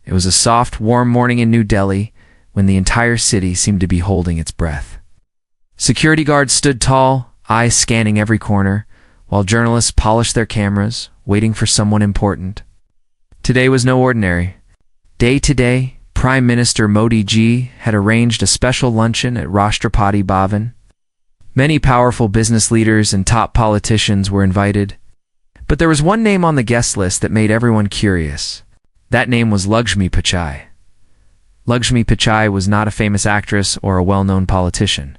It was a soft, warm morning in New Delhi when the entire city seemed to be holding its breath. Security guards stood tall, eyes scanning every corner, while journalists polished their cameras, waiting for someone important. Today was no ordinary day. Today, Prime Minister Modi ji had arranged a special luncheon at Rashtrapati Bhavan. Many powerful business leaders and top politicians were invited, but there was one name on the guest list that made everyone curious. That name was Lakshmi Pichai. Lakshmi Pichai was not a famous actress or a well-known politician.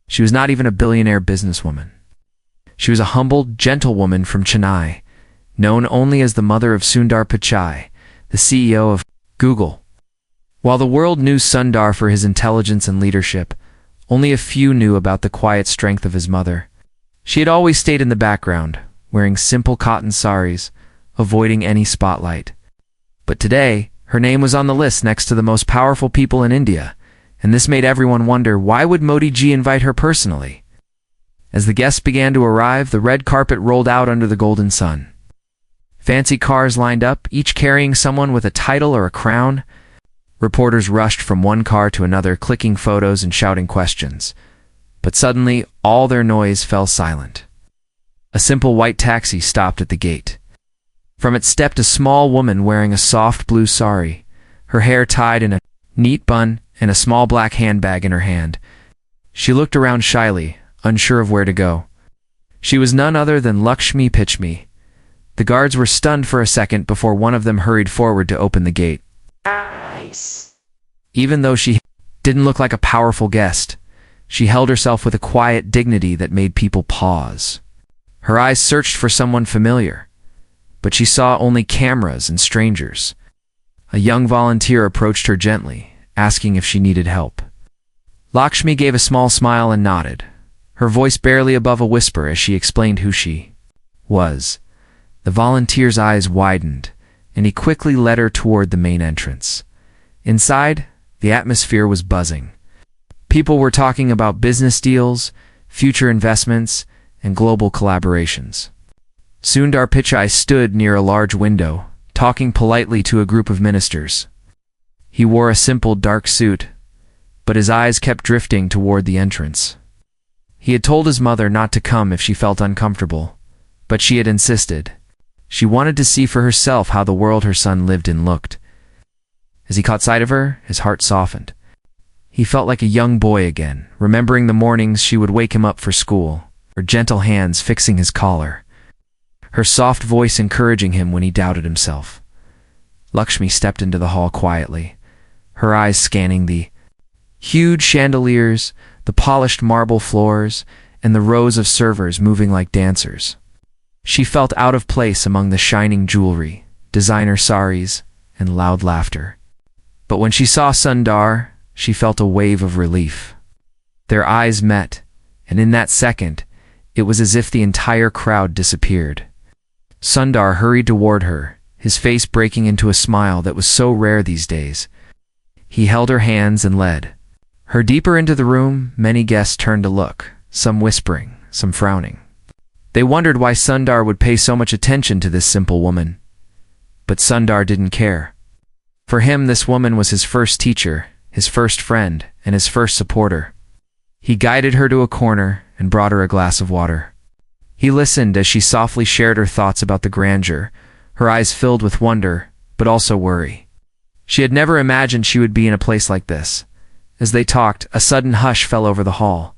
She was not even a billionaire businesswoman. She was a humble, gentle woman from Chennai, known only as the mother of Sundar Pichai, the CEO of Google. While the world knew Sundar for his intelligence and leadership, only a few knew about the quiet strength of his mother. She had always stayed in the background, wearing simple cotton saris, avoiding any spotlight. But today, her name was on the list next to the most powerful people in India, and this made everyone wonder, why would Modi ji invite her personally? As the guests began to arrive, the red carpet rolled out under the golden sun. Fancy cars lined up, each carrying someone with a title or a crown. Reporters rushed from one car to another, clicking photos and shouting questions. But suddenly, all their noise fell silent. A simple white taxi stopped at the gate. From it stepped a small woman wearing a soft blue sari, her hair tied in a neat bun and a small black handbag in her hand. She looked around shyly, unsure of where to go. She was none other than Lakshmi Pichai. The guards were stunned for a second before one of them hurried forward to open the gate. Nice. Even though she didn't look like a powerful guest, she held herself with a quiet dignity that made people pause. Her eyes searched for someone familiar, but she saw only cameras and strangers. A young volunteer approached her gently, asking if she needed help. Lakshmi gave a small smile and nodded, her voice barely above a whisper as she explained who she was. The volunteer's eyes widened, and he quickly led her toward the main entrance. Inside, the atmosphere was buzzing. People were talking about business deals, future investments, and global collaborations. Sundar Pichai stood near a large window, talking politely to a group of ministers. He wore a simple dark suit, but his eyes kept drifting toward the entrance. He had told his mother not to come if she felt uncomfortable, but she had insisted. She wanted to see for herself how the world her son lived in looked. As he caught sight of her, his heart softened. He felt like a young boy again, remembering the mornings she would wake him up for school, her gentle hands fixing his collar, her soft voice encouraging him when he doubted himself. Lakshmi stepped into the hall quietly, her eyes scanning the huge chandeliers, the polished marble floors, and the rows of servers moving like dancers. She felt out of place among the shining jewelry, designer saris, and loud laughter. But when she saw Sundar, she felt a wave of relief. Their eyes met, and in that second, it was as if the entire crowd disappeared. Sundar hurried toward her, his face breaking into a smile that was so rare these days. He held her hands and led her deeper into the room. Many guests turned to look, some whispering, some frowning. They wondered why Sundar would pay so much attention to this simple woman. But Sundar didn't care. For him, this woman was his first teacher, his first friend, and his first supporter. He guided her to a corner and brought her a glass of water. He listened as she softly shared her thoughts about the grandeur, her eyes filled with wonder, but also worry. She had never imagined she would be in a place like this. As they talked, a sudden hush fell over the hall.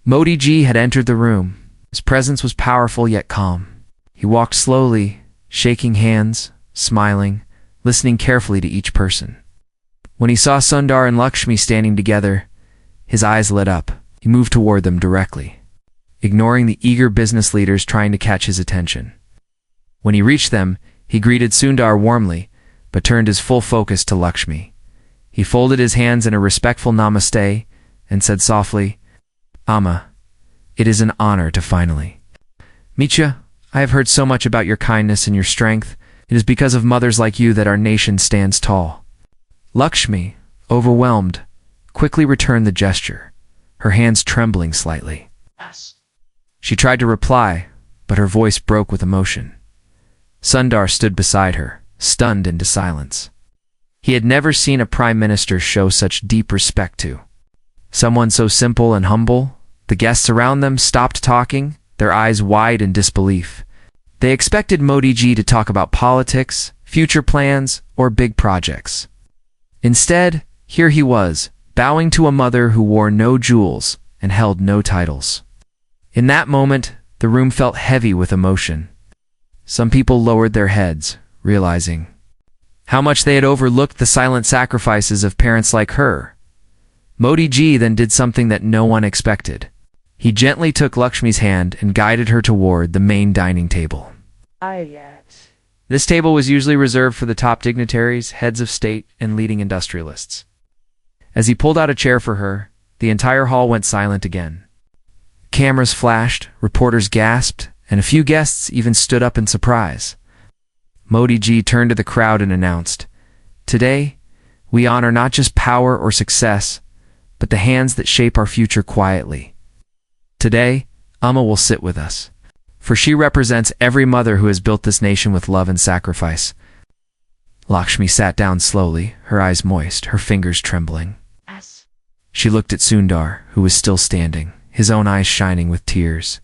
Modi ji had entered the room. His presence was powerful yet calm. He walked slowly, shaking hands, smiling, listening carefully to each person. When he saw Sundar and Lakshmi standing together, his eyes lit up. He moved toward them directly, ignoring the eager business leaders trying to catch his attention. When he reached them, he greeted Sundar warmly, but turned his full focus to Lakshmi. He folded his hands in a respectful namaste and said softly, "Amma, it is an honor to finally meet you. I have heard so much about your kindness and your strength. It is because of mothers like you that our nation stands tall." Lakshmi, overwhelmed, quickly returned the gesture, her hands trembling slightly. Yes. She tried to reply, but her voice broke with emotion. Sundar stood beside her, stunned into silence. He had never seen a prime minister show such deep respect to someone so simple and humble. The guests around them stopped talking, their eyes wide in disbelief. They expected Modi ji to talk about politics, future plans, or big projects. Instead, here he was, bowing to a mother who wore no jewels and held no titles. In that moment, the room felt heavy with emotion. Some people lowered their heads, realizing how much they had overlooked the silent sacrifices of parents like her. Modi ji then did something that no one expected. He gently took Lakshmi's hand and guided her toward the main dining table. This table was usually reserved for the top dignitaries, heads of state, and leading industrialists. As he pulled out a chair for her, the entire hall went silent again. Cameras flashed, reporters gasped, and a few guests even stood up in surprise. Modi ji turned to the crowd and announced, "Today, we honor not just power or success, but the hands that shape our future quietly. Today, Amma will sit with us, for she represents every mother who has built this nation with love and sacrifice." Lakshmi sat down slowly, her eyes moist, her fingers trembling. She looked at Sundar, who was still standing, his own eyes shining with tears.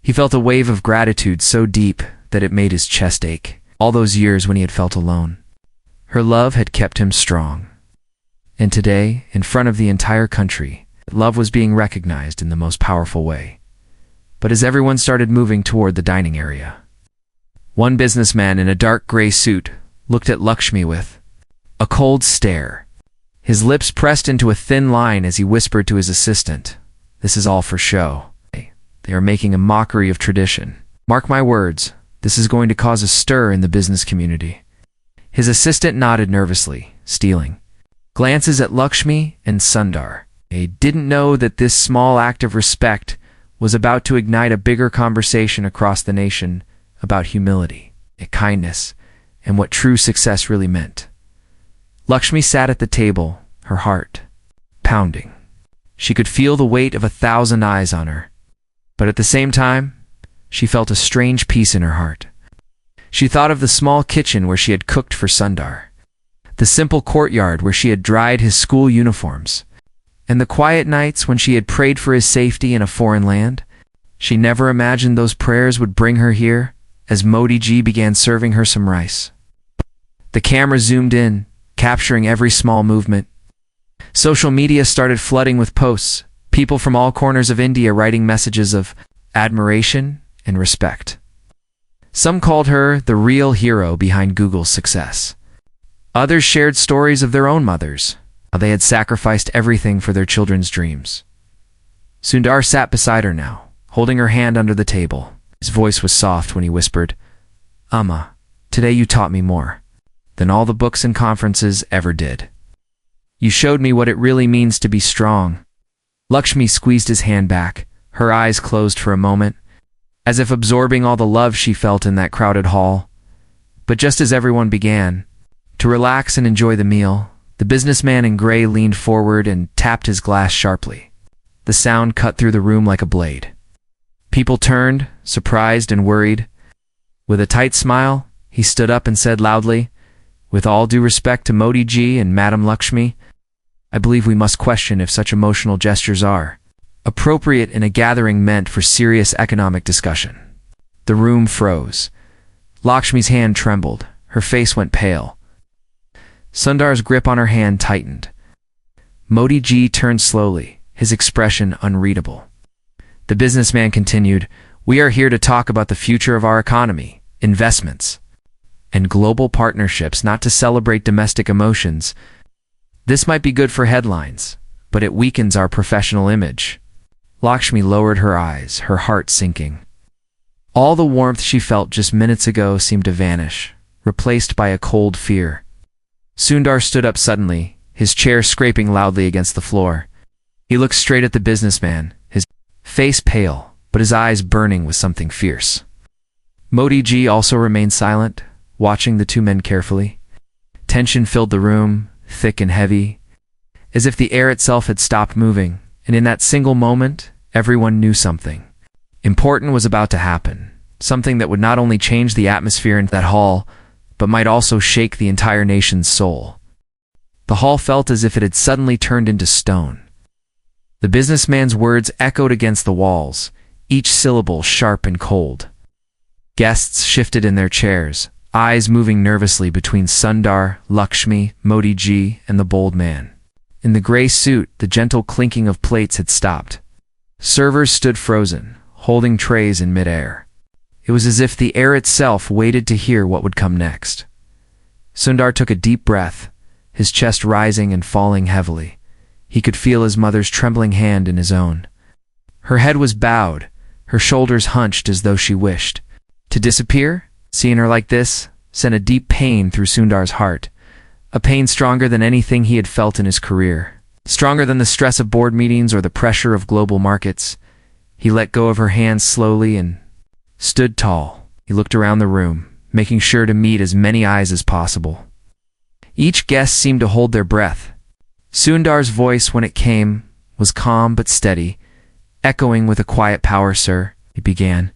He felt a wave of gratitude so deep that it made his chest ache. All those years when he had felt alone. Her love had kept him strong. And today, in front of the entire country, love was being recognized in the most powerful way. But as everyone started moving toward the dining area, one businessman in a dark gray suit looked at Lakshmi with a cold stare. His lips pressed into a thin line as he whispered to his assistant, "This is all for show. They are making a mockery of tradition. Mark my words, this is going to cause a stir in the business community." His assistant nodded nervously, stealing glances at Lakshmi and Sundar. They didn't know that this small act of respect was about to ignite a bigger conversation across the nation about humility, kindness, and what true success really meant. Lakshmi sat at the table, her heart pounding. She could feel the weight of 1,000 eyes on her, but at the same time, she felt a strange peace in her heart. She thought of the small kitchen where she had cooked for Sundar, the simple courtyard where she had dried his school uniforms, and the quiet nights when she had prayed for his safety in a foreign land. She never imagined those prayers would bring her here as Modi ji began serving her some rice. The camera zoomed in, capturing every small movement. Social media started flooding with posts, people from all corners of India writing messages of admiration and respect. Some called her the real hero behind Google's success. Others shared stories of their own mothers, how they had sacrificed everything for their children's dreams. Sundar sat beside her now, holding her hand under the table. His voice was soft when he whispered, "Amma, today you taught me more than all the books and conferences ever did. You showed me what it really means to be strong." Lakshmi squeezed his hand back, her eyes closed for a moment, as if absorbing all the love she felt in that crowded hall. But just as everyone began to relax and enjoy the meal, the businessman in gray leaned forward and tapped his glass sharply. The sound cut through the room like a blade. People turned, surprised and worried. With a tight smile, he stood up and said loudly, "With all due respect to Modi ji and Madam Lakshmi, I believe we must question if such emotional gestures are appropriate in a gathering meant for serious economic discussion." The room froze. Lakshmi's hand trembled. Her face went pale. Sundar's grip on her hand tightened. Modi ji turned slowly, his expression unreadable. The businessman continued, "We are here to talk about the future of our economy, investments, and global partnerships, not to celebrate domestic emotions. This might be good for headlines, but it weakens our professional image." Lakshmi lowered her eyes, her heart sinking. All the warmth she felt just minutes ago seemed to vanish, replaced by a cold fear. Sundar stood up suddenly, his chair scraping loudly against the floor. He looked straight at the businessman, his face pale, but his eyes burning with something fierce. Modi ji also remained silent, watching the two men carefully. Tension filled the room, thick and heavy, as if the air itself had stopped moving, and in that single moment, everyone knew something important was about to happen, something that would not only change the atmosphere in that hall, but might also shake the entire nation's soul. The hall felt as if it had suddenly turned into stone. The businessman's words echoed against the walls, each syllable sharp and cold. Guests shifted in their chairs, eyes moving nervously between Sundar, Lakshmi, Modi ji, and the bold man. In the gray suit, the gentle clinking of plates had stopped. Servers stood frozen, holding trays in midair. It was as if the air itself waited to hear what would come next. Sundar took a deep breath, his chest rising and falling heavily. He could feel his mother's trembling hand in his own. Her head was bowed, her shoulders hunched as though she wished to disappear. Seeing her like this sent a deep pain through Sundar's heart, a pain stronger than anything he had felt in his career, stronger than the stress of board meetings or the pressure of global markets. He let go of her hands slowly and stood tall. He looked around the room, making sure to meet as many eyes as possible. Each guest seemed to hold their breath. Sundar's voice, when it came, was calm but steady, echoing with a quiet power. "Sir," he began,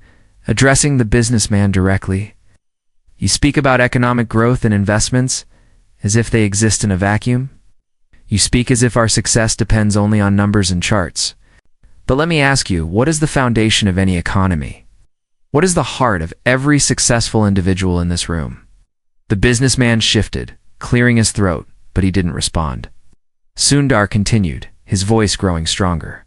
addressing the businessman directly. "You speak about economic growth and investments as if they exist in a vacuum. You speak as if our success depends only on numbers and charts. But let me ask you, what is the foundation of any economy? What is the heart of every successful individual in this room?" The businessman shifted, clearing his throat, but he didn't respond. Sundar continued, his voice growing stronger.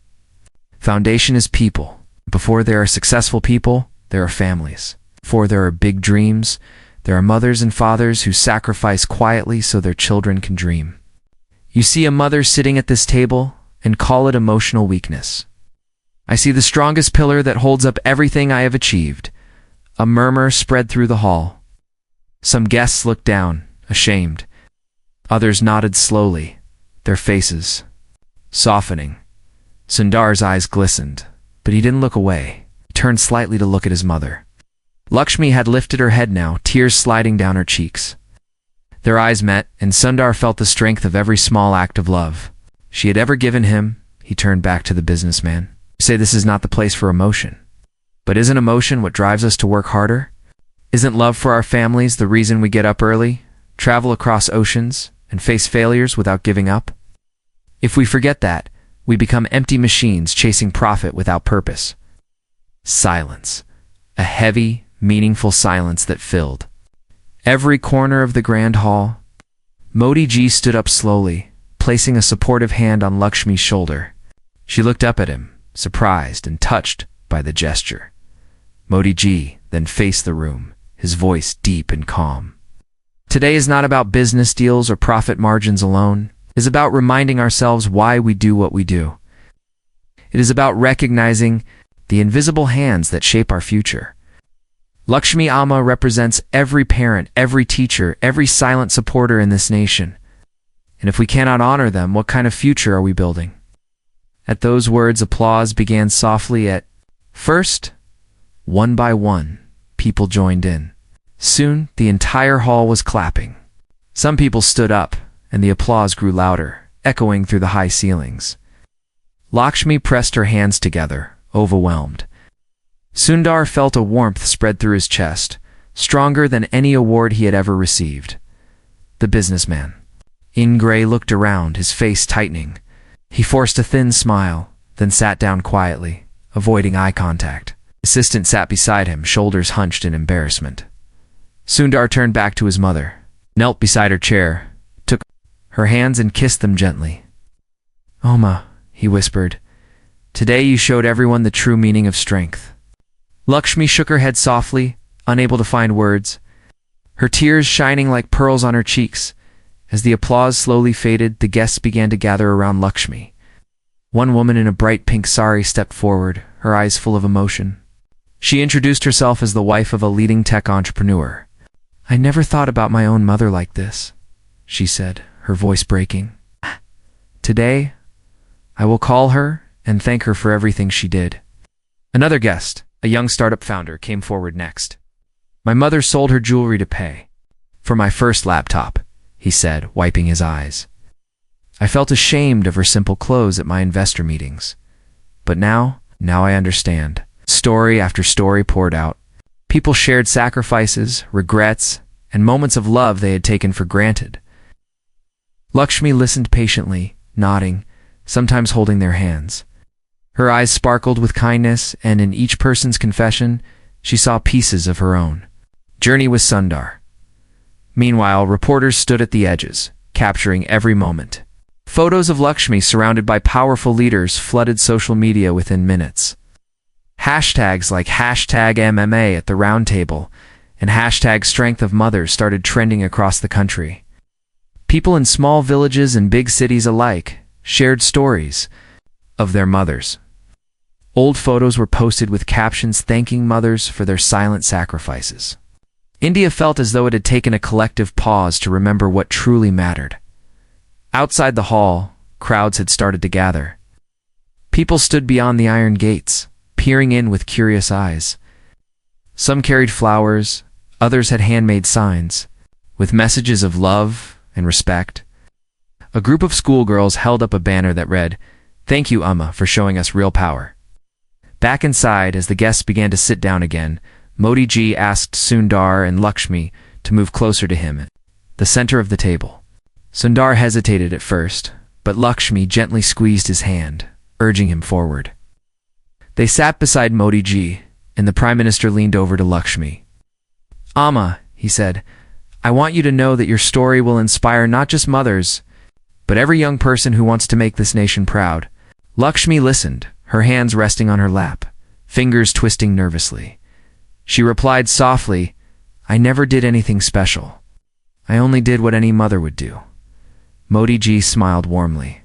"Foundation is people. Before there are successful people, there are families. Before there are big dreams, there are mothers and fathers who sacrifice quietly so their children can dream. You see a mother sitting at this table and call it emotional weakness. I see the strongest pillar that holds up everything I have achieved." A murmur spread through the hall. Some guests looked down, ashamed. Others nodded slowly, their faces softening. Sundar's eyes glistened, but he didn't look away. He turned slightly to look at his mother. Lakshmi had lifted her head now, tears sliding down her cheeks. Their eyes met, and Sundar felt the strength of every small act of love she had ever given him. He turned back to the businessman. "You say this is not the place for emotion. But isn't emotion what drives us to work harder? Isn't love for our families the reason we get up early, travel across oceans, and face failures without giving up? If we forget that, we become empty machines chasing profit without purpose." Silence. A heavy, meaningful silence that filled every corner of the grand hall. Modi ji stood up slowly, placing a supportive hand on Lakshmi's shoulder. She looked up at him, surprised and touched by the gesture. Modi ji then faced the room, his voice deep and calm. "Today is not about business deals or profit margins alone. It is about reminding ourselves why we do what we do. It is about recognizing the invisible hands that shape our future. Lakshmi Amma represents every parent, every teacher, every silent supporter in this nation. And if we cannot honor them, what kind of future are we building?" At those words, applause began softly at first. One by one, people joined in. Soon, the entire hall was clapping. Some people stood up, and the applause grew louder, echoing through the high ceilings. Lakshmi pressed her hands together, overwhelmed. Sundar felt a warmth spread through his chest, stronger than any award he had ever received. The businessman, in gray, looked around, his face tightening. He forced a thin smile, then sat down quietly, avoiding eye contact. The assistant sat beside him, shoulders hunched in embarrassment. Sundar turned back to his mother, knelt beside her chair, took her hands and kissed them gently. "Oma," he whispered, "today you showed everyone the true meaning of strength." Lakshmi shook her head softly, unable to find words, her tears shining like pearls on her cheeks. As the applause slowly faded, the guests began to gather around Lakshmi. One woman in a bright pink sari stepped forward, her eyes full of emotion. She introduced herself as the wife of a leading tech entrepreneur. "I never thought about my own mother like this," she said, her voice breaking. "Today, I will call her and thank her for everything she did." Another guest, a young startup founder, came forward next. "My mother sold her jewelry to pay for my first laptop," he said, wiping his eyes. "I felt ashamed of her simple clothes at my investor meetings. But now I understand." Story after story poured out. People shared sacrifices, regrets, and moments of love they had taken for granted. Lakshmi listened patiently, nodding, sometimes holding their hands. Her eyes sparkled with kindness, and in each person's confession, she saw pieces of her own journey with Sundar. Meanwhile, reporters stood at the edges, capturing every moment. Photos of Lakshmi surrounded by powerful leaders flooded social media within minutes. Hashtags like #MMA at the round table and #Strength of Mothers started trending across the country. People in small villages and big cities alike shared stories of their mothers. Old photos were posted with captions thanking mothers for their silent sacrifices. India felt as though it had taken a collective pause to remember what truly mattered. Outside the hall, crowds had started to gather. People stood beyond the iron gates, peering in with curious eyes. Some carried flowers, others had handmade signs, with messages of love and respect. A group of schoolgirls held up a banner that read, "Thank you, Amma, for showing us real power." Back inside, as the guests began to sit down again, Modi ji asked Sundar and Lakshmi to move closer to him, the center of the table. Sundar hesitated at first, but Lakshmi gently squeezed his hand, urging him forward. They sat beside Modi ji, and the Prime Minister leaned over to Lakshmi. "Amma," he said, "I want you to know that your story will inspire not just mothers, but every young person who wants to make this nation proud." Lakshmi listened, her hands resting on her lap, fingers twisting nervously. She replied softly, "I never did anything special. I only did what any mother would do." Modi ji smiled warmly.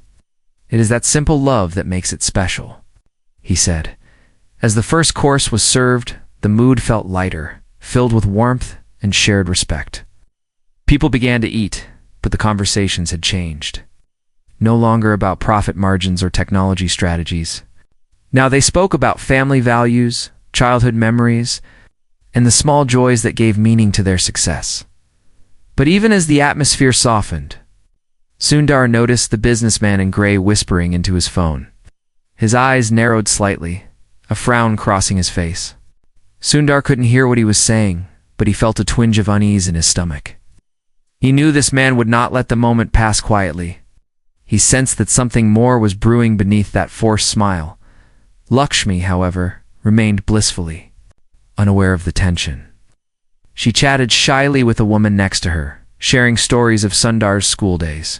"It is that simple love that makes it special," he said. As the first course was served, the mood felt lighter, filled with warmth and shared respect. People began to eat, but the conversations had changed. No longer about profit margins or technology strategies. Now they spoke about family values, childhood memories, and the small joys that gave meaning to their success. But even as the atmosphere softened, Sundar noticed the businessman in gray whispering into his phone. His eyes narrowed slightly, a frown crossing his face. Sundar couldn't hear what he was saying, but he felt a twinge of unease in his stomach. He knew this man would not let the moment pass quietly. He sensed that something more was brewing beneath that forced smile. Lakshmi, however, remained blissfully unaware of the tension. She chatted shyly with a woman next to her, sharing stories of Sundar's school days.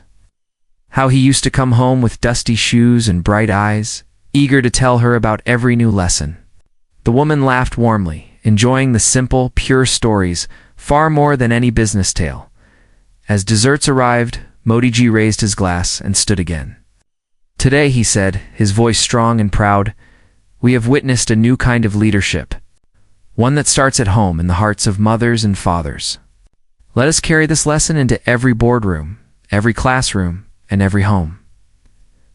How he used to come home with dusty shoes and bright eyes, eager to tell her about every new lesson. The woman laughed warmly, enjoying the simple, pure stories far more than any business tale. As desserts arrived, Modi ji raised his glass and stood again. "Today," he said, his voice strong and proud, "we have witnessed a new kind of leadership. One that starts at home in the hearts of mothers and fathers. Let us carry this lesson into every boardroom, every classroom, and every home."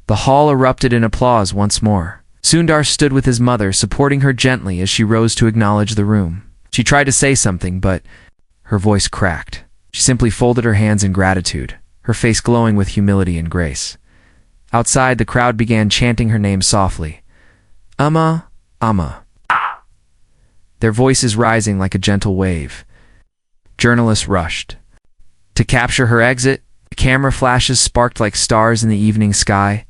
The hall erupted in applause once more. Sundar stood with his mother, supporting her gently as she rose to acknowledge the room. She tried to say something, but her voice cracked. She simply folded her hands in gratitude, her face glowing with humility and grace. Outside, the crowd began chanting her name softly. "Amma, Amma." Their voices rising like a gentle wave. Journalists rushed to capture her exit. Camera flashes sparked like stars in the evening sky.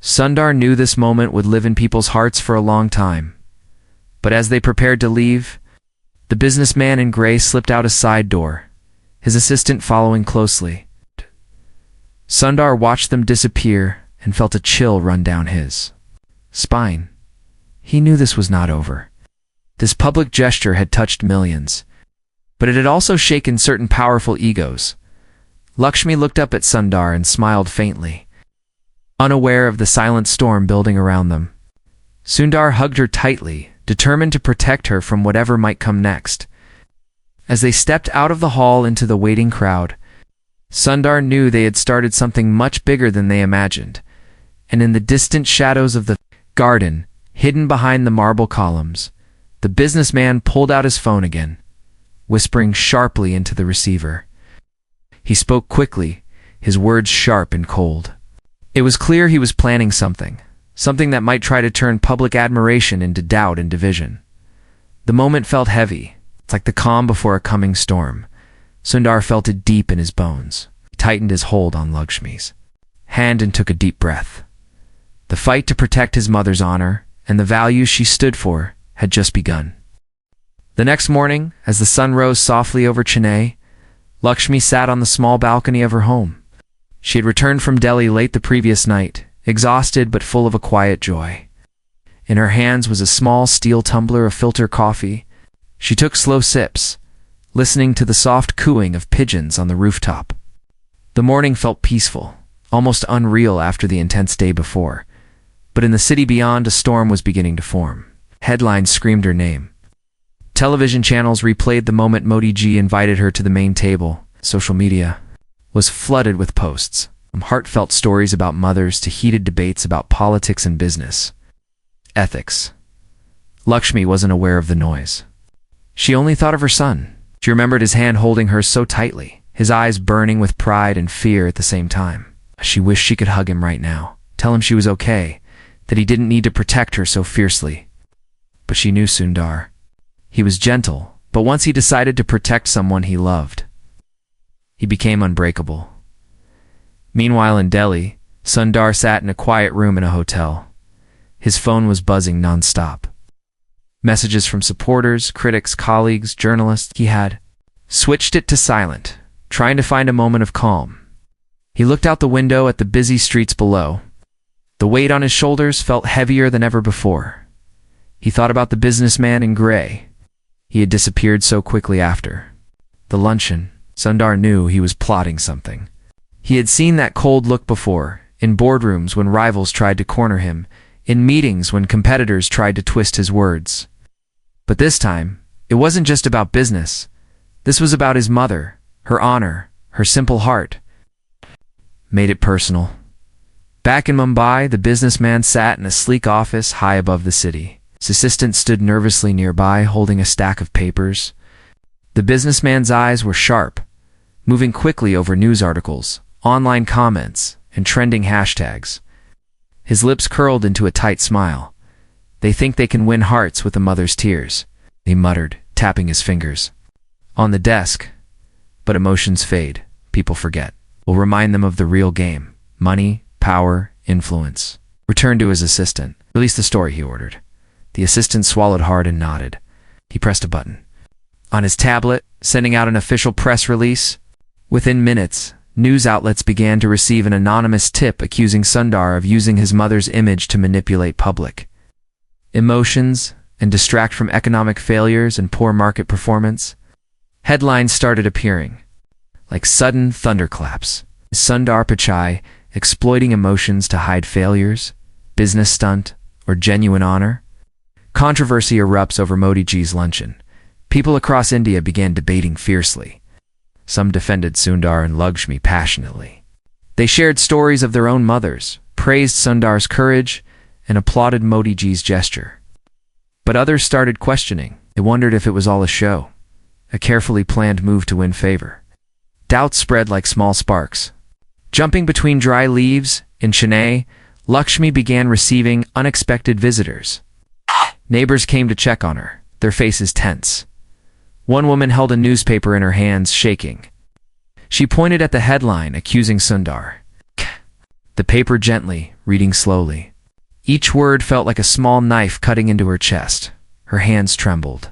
Sundar knew this moment would live in people's hearts for a long time. But as they prepared to leave, the businessman in gray slipped out a side door, his assistant following closely. Sundar watched them disappear and felt a chill run down his spine. He knew this was not over. This public gesture had touched millions, but it had also shaken certain powerful egos. Lakshmi looked up at Sundar and smiled faintly, unaware of the silent storm building around them. Sundar hugged her tightly, determined to protect her from whatever might come next. As they stepped out of the hall into the waiting crowd, Sundar knew they had started something much bigger than they imagined, and in the distant shadows of the garden, hidden behind the marble columns, the businessman pulled out his phone again, whispering sharply into the receiver. He spoke quickly, his words sharp and cold. It was clear he was planning something that might try to turn public admiration into doubt and division. The moment felt heavy. It's like the calm before a coming storm. Sundar felt it deep in his bones. tightened his hold on Lakshmi's hand and took a deep breath. The fight to protect his mother's honor and the values she stood for had just begun. The next morning, as the sun rose softly over Chennai, Lakshmi sat on the small balcony of her home. She had returned from Delhi late the previous night, exhausted but full of a quiet joy. In her hands was a small steel tumbler of filter coffee. She took slow sips, listening to the soft cooing of pigeons on the rooftop. The morning felt peaceful, almost unreal after the intense day before. But in the city beyond, a storm was beginning to form. Headlines screamed her name. Television channels replayed the moment Modi ji invited her to the main table. Social media was flooded with posts, from heartfelt stories about mothers to heated debates about politics and business ethics. Lakshmi wasn't aware of the noise. She only thought of her son. She remembered his hand holding hers so tightly, his eyes burning with pride and fear at the same time. She wished she could hug him right now, tell him she was okay, that he didn't need to protect her so fiercely. But she knew Sundar. He was gentle, but once he decided to protect someone he loved, he became unbreakable. Meanwhile in Delhi, Sundar sat in a quiet room in a hotel. His phone was buzzing non-stop. Messages from supporters, critics, colleagues, journalists. He had switched it to silent, trying to find a moment of calm. He looked out the window at the busy streets below. The weight on his shoulders felt heavier than ever before. He thought about the businessman in gray. He had disappeared so quickly after the luncheon. Sundar knew he was plotting something. He had seen that cold look before, in boardrooms when rivals tried to corner him, in meetings when competitors tried to twist his words. But this time, it wasn't just about business. This was about his mother, her honor, her simple heart. Made it personal. Back in Mumbai, the businessman sat in a sleek office high above the city. His assistant stood nervously nearby, holding a stack of papers. The businessman's eyes were sharp, moving quickly over news articles, online comments, and trending hashtags. His lips curled into a tight smile. They think they can win hearts with a mother's tears, he muttered, tapping his fingers on the desk. But emotions fade, people forget. We'll remind them of the real game: money, power, influence. Return to his assistant. Release the story, he ordered. The assistant swallowed hard and nodded. He pressed a button on his tablet, sending out an official press release. Within minutes, news outlets began to receive an anonymous tip accusing Sundar of using his mother's image to manipulate public emotions and distract from economic failures and poor market performance. Headlines started appearing, like sudden thunderclaps. Is Sundar Pichai exploiting emotions to hide failures, business stunt, or genuine honor? Controversy erupts over Modi ji's luncheon. People across India began debating fiercely. Some defended Sundar and Lakshmi passionately. They shared stories of their own mothers, praised Sundar's courage, and applauded Modi ji's gesture. But others started questioning. They wondered if it was all a show, a carefully planned move to win favor. Doubts spread like small sparks. Jumping between dry leaves, in Chennai, Lakshmi began receiving unexpected visitors. Neighbors came to check on her, their faces tense. One woman held a newspaper in her hands, shaking. She pointed at the headline accusing Sundar. The paper gently, reading slowly. Each word felt like a small knife cutting into her chest. Her hands trembled.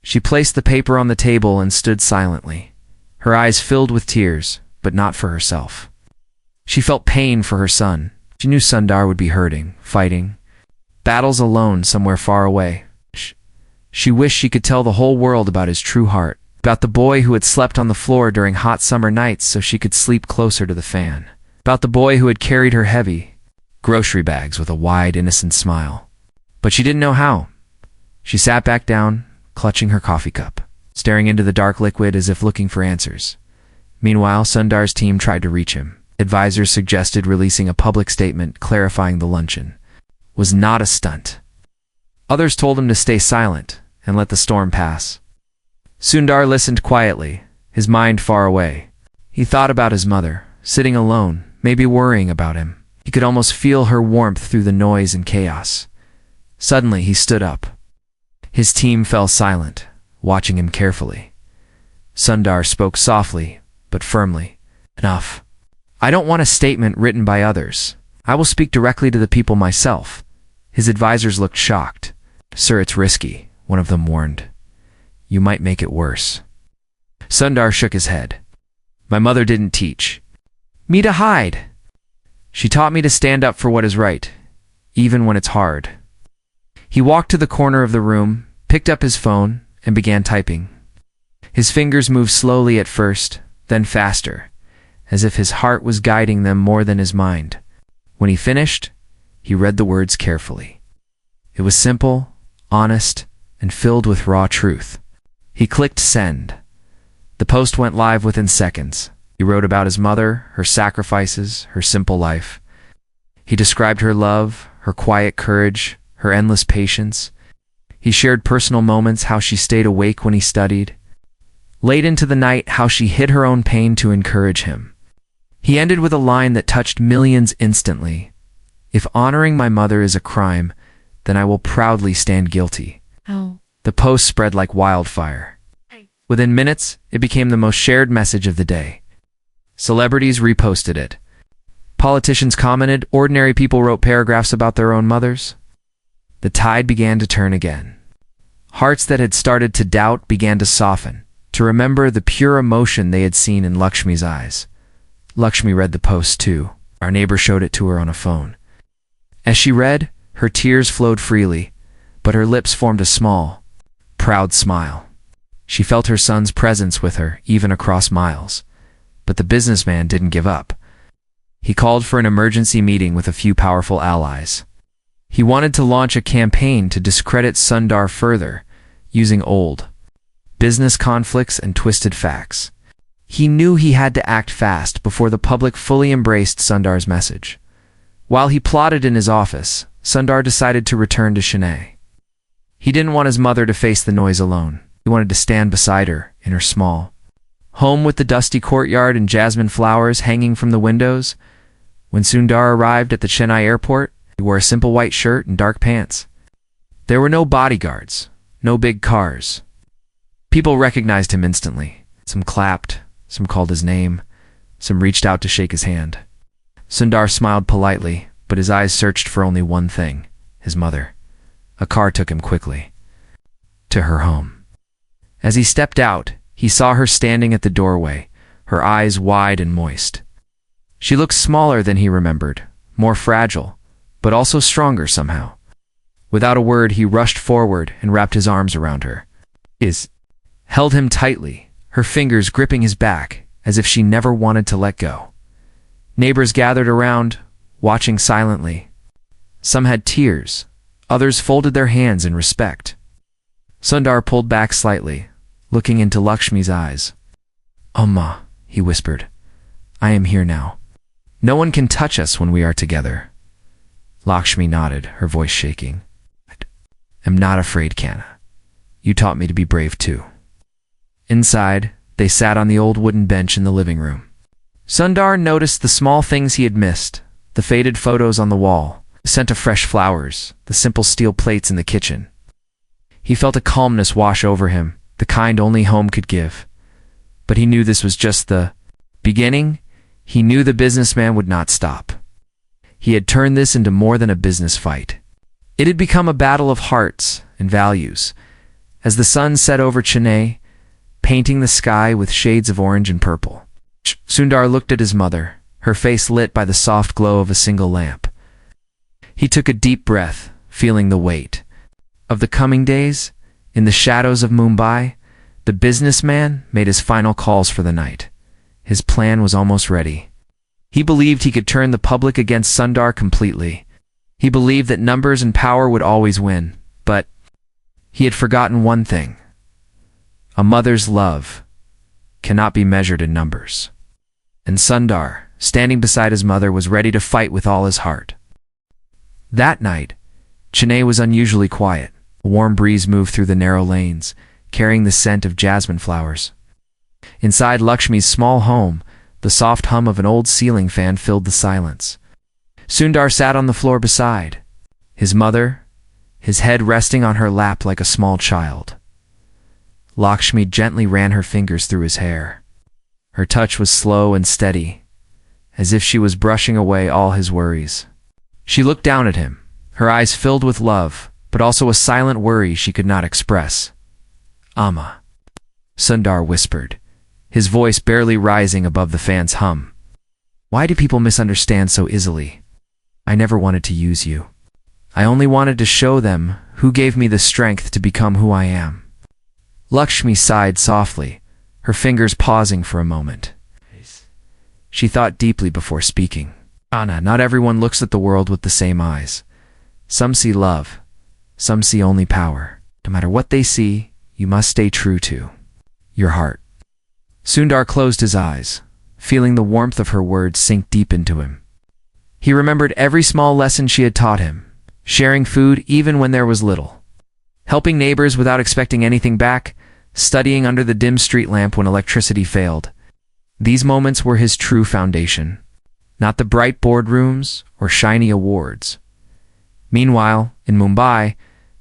She placed the paper on the table and stood silently. Her eyes filled with tears, but not for herself. She felt pain for her son. She knew Sundar would be hurting, fighting battles alone somewhere far away. She wished she could tell the whole world about his true heart, about the boy who had slept on the floor during hot summer nights so she could sleep closer to the fan, about the boy who had carried her heavy grocery bags with a wide, innocent smile. But she didn't know how. She sat back down, clutching her coffee cup, staring into the dark liquid as if looking for answers. Meanwhile, Sundar's team tried to reach him. Advisors suggested releasing a public statement clarifying the luncheon was not a stunt. Others told him to stay silent and let the storm pass. Sundar listened quietly, his mind far away. He thought about his mother, sitting alone, maybe worrying about him. He could almost feel her warmth through the noise and chaos. Suddenly, he stood up. His team fell silent, watching him carefully. Sundar spoke softly, but firmly. Enough. I don't want a statement written by others. I will speak directly to the people myself. His advisors looked shocked. Sir, it's risky, one of them warned. You might make it worse. Sundar shook his head. My mother didn't teach me to hide. She taught me to stand up for what is right, even when it's hard. He walked to the corner of the room, picked up his phone, and began typing. His fingers moved slowly at first, then faster, as if his heart was guiding them more than his mind. When he finished, he read the words carefully. It was simple, honest, and filled with raw truth. He clicked send. The post went live within seconds. He wrote about his mother, her sacrifices, her simple life. He described her love, her quiet courage, her endless patience. He shared personal moments, how she stayed awake when he studied. Late into the night, how she hid her own pain to encourage him. He ended with a line that touched millions instantly. If honoring my mother is a crime, then I will proudly stand guilty. Oh. The post spread like wildfire. Within minutes, it became the most shared message of the day. Celebrities reposted it. Politicians commented, ordinary people wrote paragraphs about their own mothers. The tide began to turn again. Hearts that had started to doubt began to soften, to remember the pure emotion they had seen in Lakshmi's eyes. Lakshmi read the post too. Our neighbor showed it to her on a phone. As she read, her tears flowed freely, but her lips formed a small, proud smile. She felt her son's presence with her, even across miles. But the businessman didn't give up. He called for an emergency meeting with a few powerful allies. He wanted to launch a campaign to discredit Sundar further, using old business conflicts and twisted facts. He knew he had to act fast before the public fully embraced Sundar's message. While he plotted in his office, Sundar decided to return to Chennai. He didn't want his mother to face the noise alone. He wanted to stand beside her in her small home with the dusty courtyard and jasmine flowers hanging from the windows. When Sundar arrived at the Chennai airport, he wore a simple white shirt and dark pants. There were no bodyguards, no big cars. People recognized him instantly. Some clapped, some called his name, some reached out to shake his hand. Sundar smiled politely, but his eyes searched for only one thing, his mother. A car took him quickly to her home. As he stepped out, he saw her standing at the doorway, her eyes wide and moist. She looked smaller than he remembered, more fragile, but also stronger somehow. Without a word, he rushed forward and wrapped his arms around her. Held him tightly, her fingers gripping his back, as if she never wanted to let go. Neighbors gathered around, watching silently. Some had tears, others folded their hands in respect. Sundar pulled back slightly, looking into Lakshmi's eyes. Amma, he whispered, I am here now. No one can touch us when we are together. Lakshmi nodded, her voice shaking. I am not afraid, Kanna. You taught me to be brave too. Inside, they sat on the old wooden bench in the living room. Sundar noticed the small things he had missed, the faded photos on the wall, the scent of fresh flowers, the simple steel plates in the kitchen. He felt a calmness wash over him, the kind only home could give. But he knew this was just the beginning. He knew the businessman would not stop. He had turned this into more than a business fight. It had become a battle of hearts and values. As the sun set over Chennai, painting the sky with shades of orange and purple, Sundar looked at his mother, her face lit by the soft glow of a single lamp. He took a deep breath, feeling the weight of the coming days. In the shadows of Mumbai, the businessman made his final calls for the night. His plan was almost ready. He believed he could turn the public against Sundar completely. He believed that numbers and power would always win, but he had forgotten one thing. A mother's love cannot be measured in numbers. And Sundar, standing beside his mother, was ready to fight with all his heart. That night, Chennai was unusually quiet. A warm breeze moved through the narrow lanes, carrying the scent of jasmine flowers. Inside Lakshmi's small home, the soft hum of an old ceiling fan filled the silence. Sundar sat on the floor beside his mother, his head resting on her lap like a small child. Lakshmi gently ran her fingers through his hair. Her touch was slow and steady, as if she was brushing away all his worries. She looked down at him, her eyes filled with love, but also a silent worry she could not express. "Amma," Sundar whispered, his voice barely rising above the fan's hum. "Why do people misunderstand so easily? I never wanted to use you. I only wanted to show them who gave me the strength to become who I am." Lakshmi sighed softly, her fingers pausing for a moment. She thought deeply before speaking. "Anna, not everyone looks at the world with the same eyes. Some see love, some see only power. No matter what they see, you must stay true to your heart." Sundar closed his eyes, feeling the warmth of her words sink deep into him. He remembered every small lesson she had taught him, sharing food even when there was little, helping neighbors without expecting anything back, studying under the dim street lamp when electricity failed. These moments were his true foundation, not the bright boardrooms or shiny awards. Meanwhile, in Mumbai,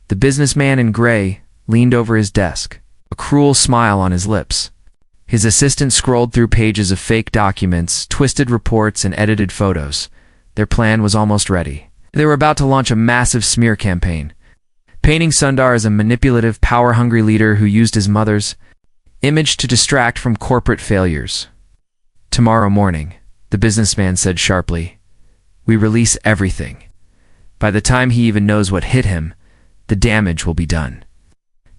the businessman in gray leaned over his desk, a cruel smile on his lips. His assistant scrolled through pages of fake documents, twisted reports, and edited photos. Their plan was almost ready. They were about to launch a massive smear campaign, painting Sundar as a manipulative, power-hungry leader who used his mother's image to distract from corporate failures. "Tomorrow morning," the businessman said sharply, "we release everything. By the time he even knows what hit him, the damage will be done."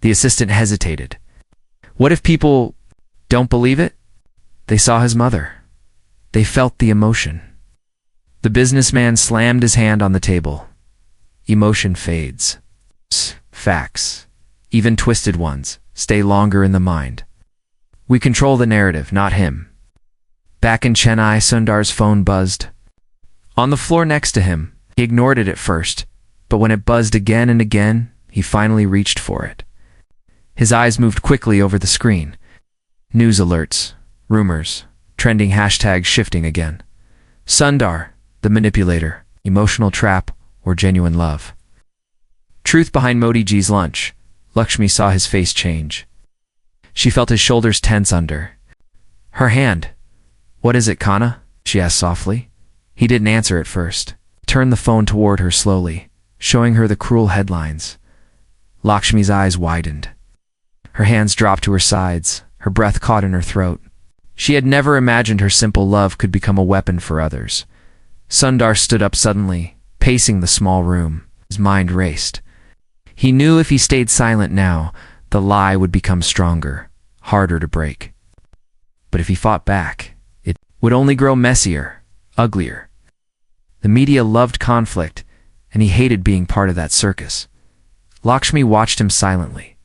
The assistant hesitated. What if people don't believe it? They saw his mother. They felt the emotion. The businessman slammed his hand on the table. Emotion fades. Facts, even twisted ones, stay longer in the mind. We control the narrative, not him. Back in Chennai, Sundar's phone buzzed. On the floor next to him, he ignored it at first, but when it buzzed again and again, he finally reached for it. His eyes moved quickly over the screen. News alerts, rumors, trending hashtags shifting again. Sundar, the manipulator, emotional trap, or genuine love. Truth behind Modiji's lunch. Lakshmi saw his face change. She felt his shoulders tense under her hand. "What is it, Kana?" she asked softly. He didn't answer at first. Turned the phone toward her slowly, showing her the cruel headlines. Lakshmi's eyes widened. Her hands dropped to her sides, her breath caught in her throat. She had never imagined her simple love could become a weapon for others. Sundar stood up suddenly, pacing the small room. His mind raced. He knew if he stayed silent now, the lie would become stronger, harder to break. But if he fought back, it would only grow messier, uglier. The media loved conflict, and he hated being part of that circus. Lakshmi watched him silently.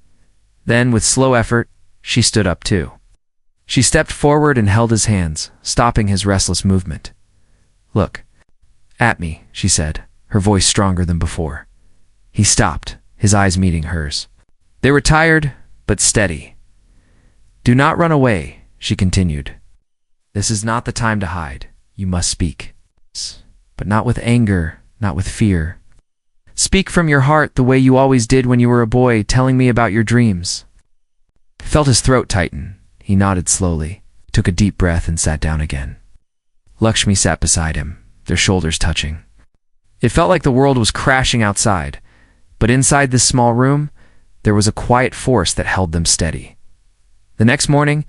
Then, with slow effort, she stood up too. She stepped forward and held his hands, stopping his restless movement. "Look at me," she said, her voice stronger than before. He stopped, his eyes meeting hers. They were tired, but steady. "Do not run away," she continued. "This is not the time to hide. You must speak. But not with anger, not with fear. Speak from your heart the way you always did when you were a boy, telling me about your dreams." Felt his throat tighten. He nodded slowly, took a deep breath, and sat down again. Lakshmi sat beside him, their shoulders touching. It felt like the world was crashing outside, but inside this small room, there was a quiet force that held them steady. The next morning,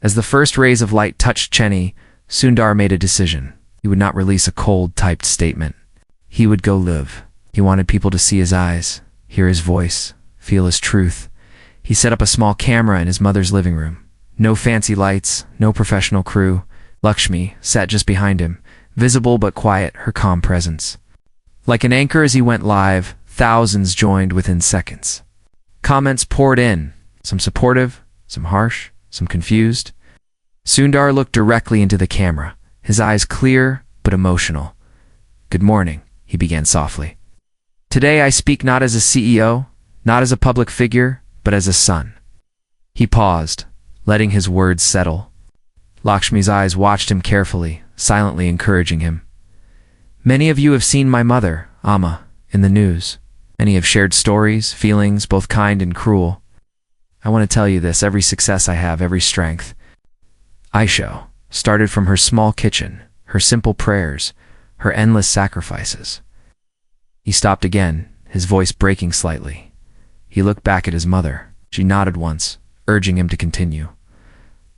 as the first rays of light touched Chennai, Sundar made a decision. He would not release a cold, typed statement. He would go live. He wanted people to see his eyes, hear his voice, feel his truth. He set up a small camera in his mother's living room. No fancy lights, no professional crew. Lakshmi sat just behind him, visible but quiet, her calm presence. Like an anchor as he went live, thousands joined within seconds. Comments poured in, some supportive, some harsh, some confused. Sundar looked directly into the camera, his eyes clear but emotional. "Good morning," he began softly. "Today I speak not as a CEO, not as a public figure, but as a son." He paused, letting his words settle. Lakshmi's eyes watched him carefully, silently encouraging him. "Many of you have seen my mother, Amma, in the news. Many have shared stories, feelings, both kind and cruel. I want to tell you this, every success I have, every strength, Aisha started from her small kitchen, her simple prayers, her endless sacrifices. He stopped again, his voice breaking slightly. He looked back at his mother. She nodded once, urging him to continue.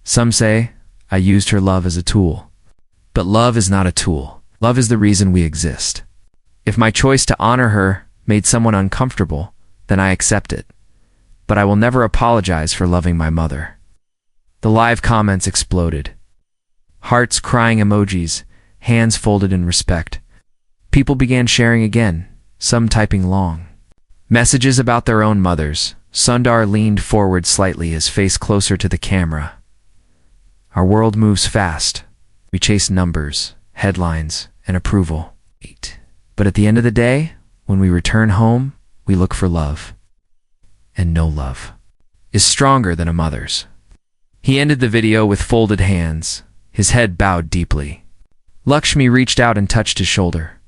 Some say I used her love as a tool. But love is not a tool. Love is the reason we exist. If my choice to honor her made someone uncomfortable, then I accept it. But I will never apologize for loving my mother. The live comments exploded. Hearts, crying emojis, hands folded in respect. People began sharing again, some typing long messages about their own mothers. Sundar leaned forward slightly, his face closer to the camera. Our world moves fast. We chase numbers, headlines, and approval. But at the end of the day, when we return home, we look for love. And no love is stronger than a mother's. He ended the video with folded hands, his head bowed deeply. Lakshmi reached out and touched his shoulder,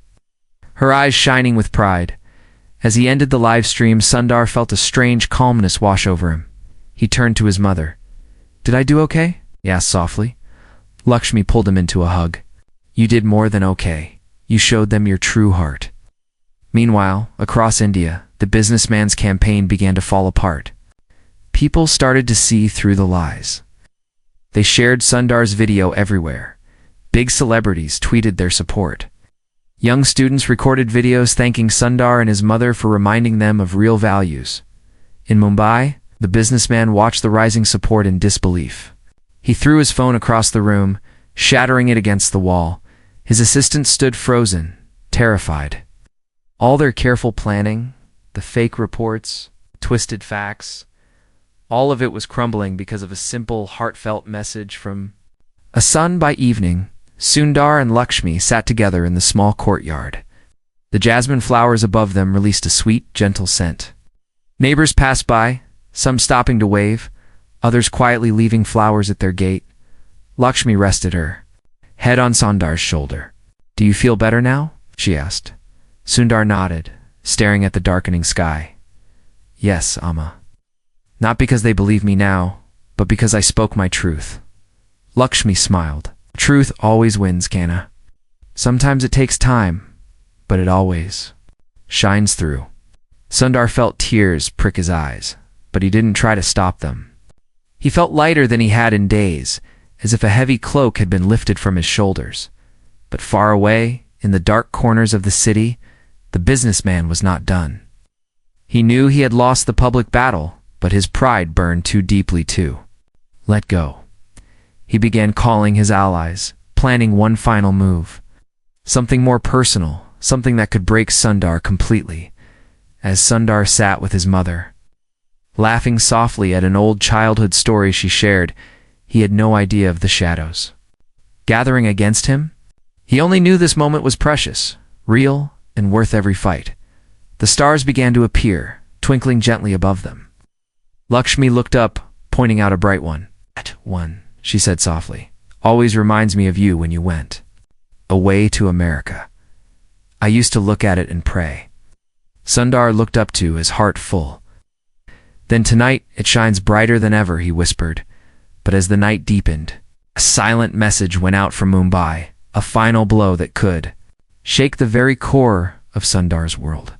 her eyes shining with pride. As he ended the live stream, Sundar felt a strange calmness wash over him. He turned to his mother. "Did I do okay?" he asked softly. Lakshmi pulled him into a hug. "You did more than okay. You showed them your true heart." Meanwhile, across India, the businessman's campaign began to fall apart. People started to see through the lies. They shared Sundar's video everywhere. Big celebrities tweeted their support. Young students recorded videos thanking Sundar and his mother for reminding them of real values. In Mumbai, the businessman watched the rising support in disbelief. He threw his phone across the room, shattering it against the wall. His assistant stood frozen, terrified. All their careful planning, the fake reports, twisted facts, all of it was crumbling because of a simple, heartfelt message from a son. By evening, Sundar and Lakshmi sat together in the small courtyard. The jasmine flowers above them released a sweet, gentle scent. Neighbors passed by, some stopping to wave, others quietly leaving flowers at their gate. Lakshmi rested her head on Sundar's shoulder. "Do you feel better now?" she asked. Sundar nodded, staring at the darkening sky. "Yes, Amma. Not because they believe me now, but because I spoke my truth." Lakshmi smiled. "Truth always wins, Kanna. Sometimes it takes time, but it always shines through." Sundar felt tears prick his eyes, but he didn't try to stop them. He felt lighter than he had in days, as if a heavy cloak had been lifted from his shoulders. But far away, in the dark corners of the city, the businessman was not done. He knew he had lost the public battle, but his pride burned too deeply to let go. He began calling his allies, planning one final move. Something more personal, something that could break Sundar completely. As Sundar sat with his mother, laughing softly at an old childhood story she shared, he had no idea of the shadows gathering against him. He only knew this moment was precious, real, and worth every fight. The stars began to appear, twinkling gently above them. Lakshmi looked up, pointing out a bright one. "That one," she said softly, "always reminds me of you when you went away to America. I used to look at it and pray." Sundar looked up too, his heart full. "Then tonight it shines brighter than ever," he whispered. But as the night deepened, a silent message went out from Mumbai, a final blow that could shake the very core of Sundar's world.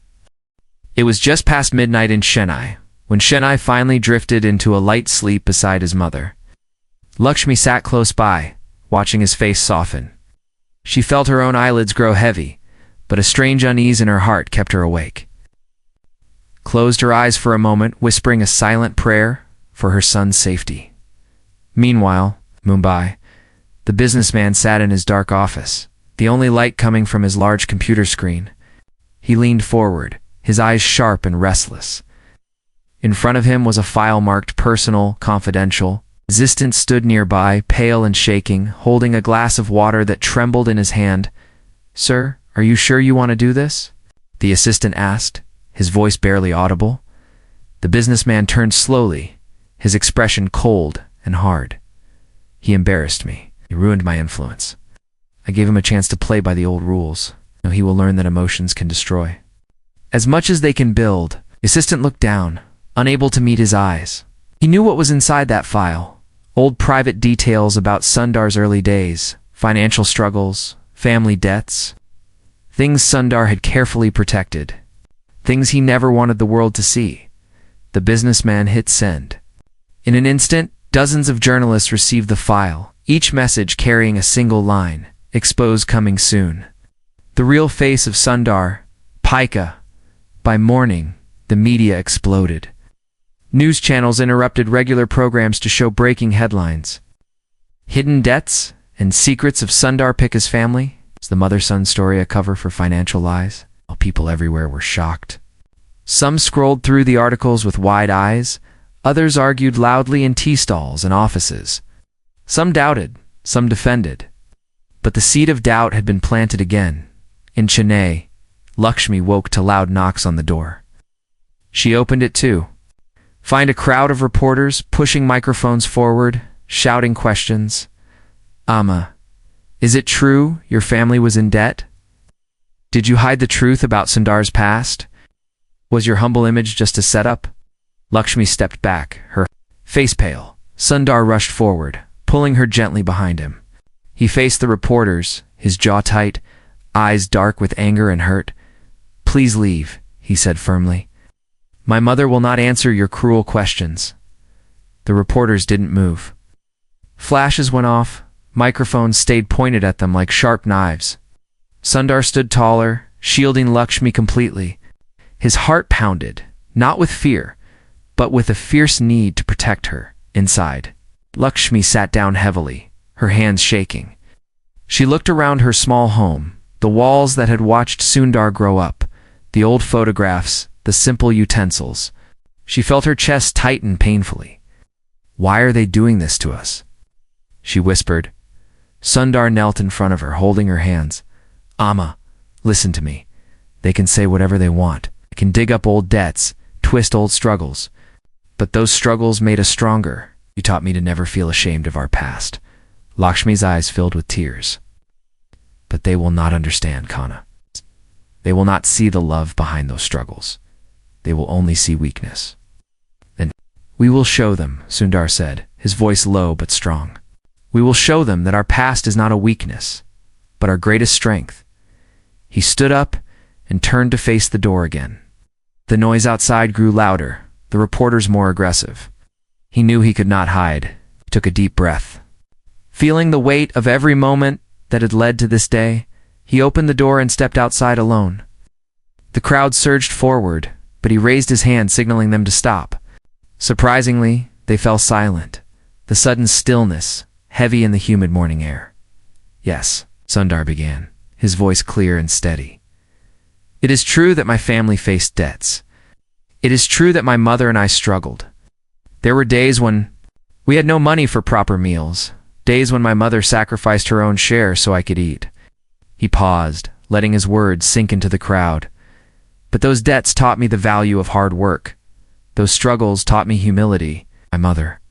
It was just past midnight in Chennai, when Chennai finally drifted into a light sleep beside his mother. Lakshmi sat close by, watching his face soften. She felt her own eyelids grow heavy, but a strange unease in her heart kept her awake. Closed her eyes for a moment, whispering a silent prayer for her son's safety. Meanwhile, Mumbai, the businessman sat in his dark office, the only light coming from his large computer screen. He leaned forward, his eyes sharp and restless. In front of him was a file marked "Personal, Confidential." Assistant stood nearby, pale and shaking, holding a glass of water that trembled in his hand. "Sir, are you sure you want to do this?" the assistant asked, his voice barely audible. The businessman turned slowly, his expression cold and hard. "He embarrassed me. He ruined my influence. I gave him a chance to play by the old rules. Now he will learn that emotions can destroy as much as they can build." The assistant looked down, unable to meet his eyes. He knew what was inside that file. Old private details about Sundar's early days, financial struggles, family debts. Things Sundar had carefully protected. Things he never wanted the world to see. The businessman hit send. In an instant, dozens of journalists received the file, each message carrying a single line, "Expose coming soon." The real face of Sundar, Pichai. By morning, the media exploded. News channels interrupted regular programs to show breaking headlines. Hidden debts and secrets of Sundar Pichai's family? Is the mother-son story a cover for financial lies? While people everywhere were shocked. Some scrolled through the articles with wide eyes, others argued loudly in tea stalls and offices. Some doubted, some defended. But the seed of doubt had been planted again. In Chennai, Lakshmi woke to loud knocks on the door. She opened it too. Find a crowd of reporters pushing microphones forward, shouting questions. "Amma, is it true your family was in debt? Did you hide the truth about Sundar's past? Was your humble image just a setup?" Lakshmi stepped back, her face pale. Sundar rushed forward, pulling her gently behind him. He faced the reporters, his jaw tight, eyes dark with anger and hurt. "Please leave," he said firmly. "My mother will not answer your cruel questions." The reporters didn't move. Flashes went off, microphones stayed pointed at them like sharp knives. Sundar stood taller, shielding Lakshmi completely. His heart pounded, not with fear, but with a fierce need to protect her, inside. Lakshmi sat down heavily, her hands shaking. She looked around her small home, the walls that had watched Sundar grow up, the old photographs, the simple utensils. She felt her chest tighten painfully. "Why are they doing this to us?" she whispered. Sundar knelt in front of her, holding her hands. "Amma, listen to me. They can say whatever they want. They can dig up old debts, twist old struggles. But those struggles made us stronger. You taught me to never feel ashamed of our past." Lakshmi's eyes filled with tears. "But they will not understand, Kana. They will not see the love behind those struggles. They will only see weakness." "Then we will show them," Sundar said, his voice low but strong. "We will show them that our past is not a weakness, but our greatest strength." He stood up and turned to face the door again. The noise outside grew louder, the reporters more aggressive. He knew he could not hide. He took a deep breath. Feeling the weight of every moment that had led to this day, he opened the door and stepped outside alone. The crowd surged forward, but he raised his hand signaling them to stop. Surprisingly, they fell silent, the sudden stillness heavy in the humid morning air. "Yes," Sundar began, his voice clear and steady. "It is true that my family faced debts. It is true that my mother and I struggled. There were days when we had no money for proper meals, days when my mother sacrificed her own share so I could eat." He paused, letting his words sink into the crowd. "But those debts taught me the value of hard work. Those struggles taught me humility. My mother